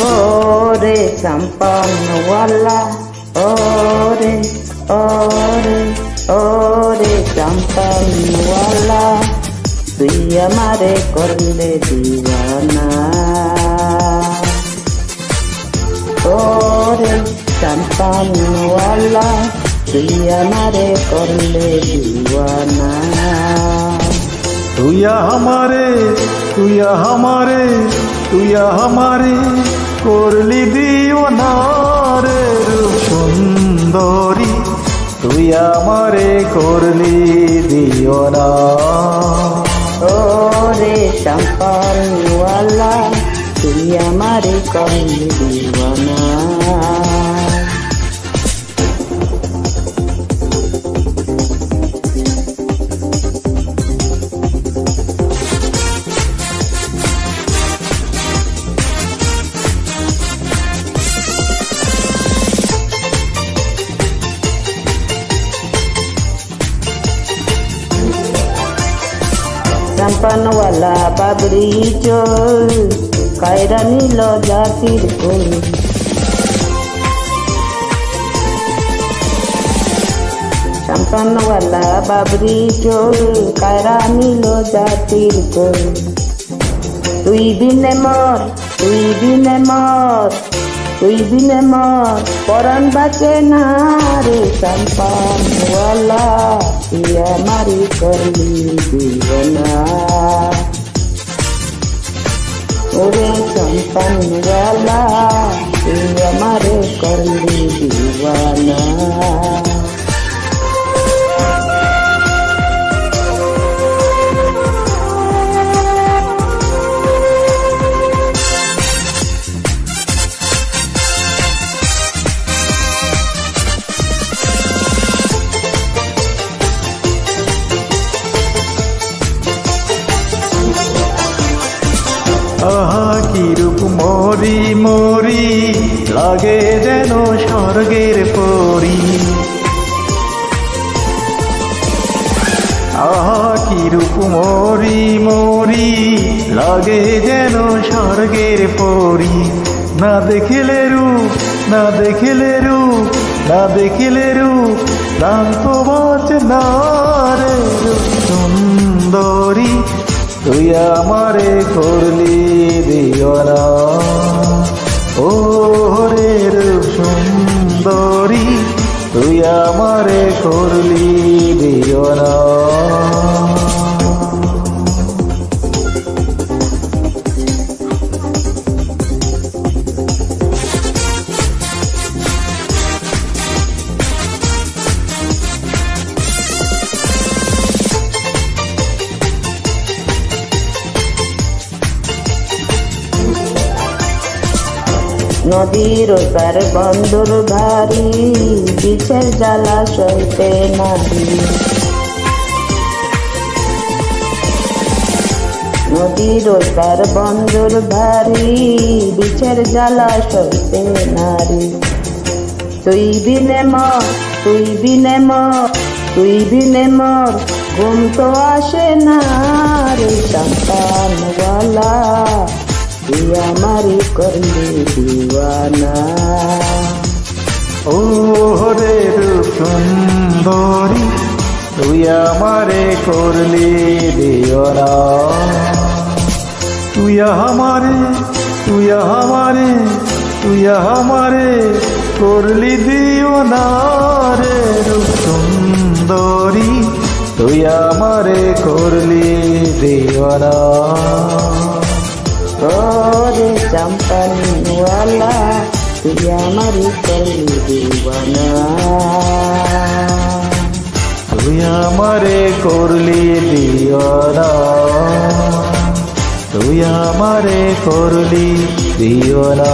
ওরে চাম্পানওয়ালা, ওরে ওরে ওরে চাম্পানওয়ালা, তুই আমারে করলে দিওয়ানা। ওরে চাম্পানওয়ালা, তুই আমারে করলে দিওয়ানা। তুই আমারে করলি দিওয়ানা রে রূপ সুন্দরী, তুই আমারে করলি দিওয়ানা। ওরে চাম্পানওয়ালা, তুই আমারে করলি দিওয়ানা। চাম্পানওয়ালা বাবরি চোল, কায়রা নীল জাতির কুল। চাম্পানওয়ালা বাবরি চোল, কায়রা নীল জাতির কুল। তুই বিনে মর, তুই বিনে মর, তুই বিনে মর, পরাণ বাঁচে না রে চাম্পানওয়ালা, তুই আমারি করলি দিওয়ানা। ওরে চাম্পানওয়ালা, তুই আমারে করলি দিওয়ানা। আহা কি রূপ মরি মরি, লাগে যেন স্বর্গের পরী। আহা কি রূপ মরি মরি, লাগে যেন স্বর্গের পরী। না দেখিলে রূপ, না দেখিলে রূপ, না দেখিলে রূপ, প্রাণ তো বাঁচে না রে রূপ সুন্দরী, তুই আমারে করলি দিওয়ানা। ও রে রূপ সুন্দরী, তুই আমারে করলি দিওয়ানা। নদীর ওপার বন্দর ভারী, বিষের জ্বালা সইতে নারী। নদীর ওপার বন্দর ভারী, বিষের জ্বালা সইতে নারী। তুই বিনে মর, তুই বিনে মর, তুই বিনে মর, ঘুম তো আসে না রে চাম্পানওয়ালা, তুই আমারি করলি দিওয়ানা। ও রে রূপ সুন্দরী, তুই আমারে করলি দিওয়ানা। তুই আমারে, তুই আমারে, তুই আমারে করলি দিওয়ানা রে রূপ সুন্দরী, তুই আমারে করলি দিওয়ানা। ওরে চাম্পানওয়ালা, তুই আমারি করলি দিওয়ানা। তুই আমারে করলি দিওয়ানা, তুই আমারে করলি দিওয়ানা।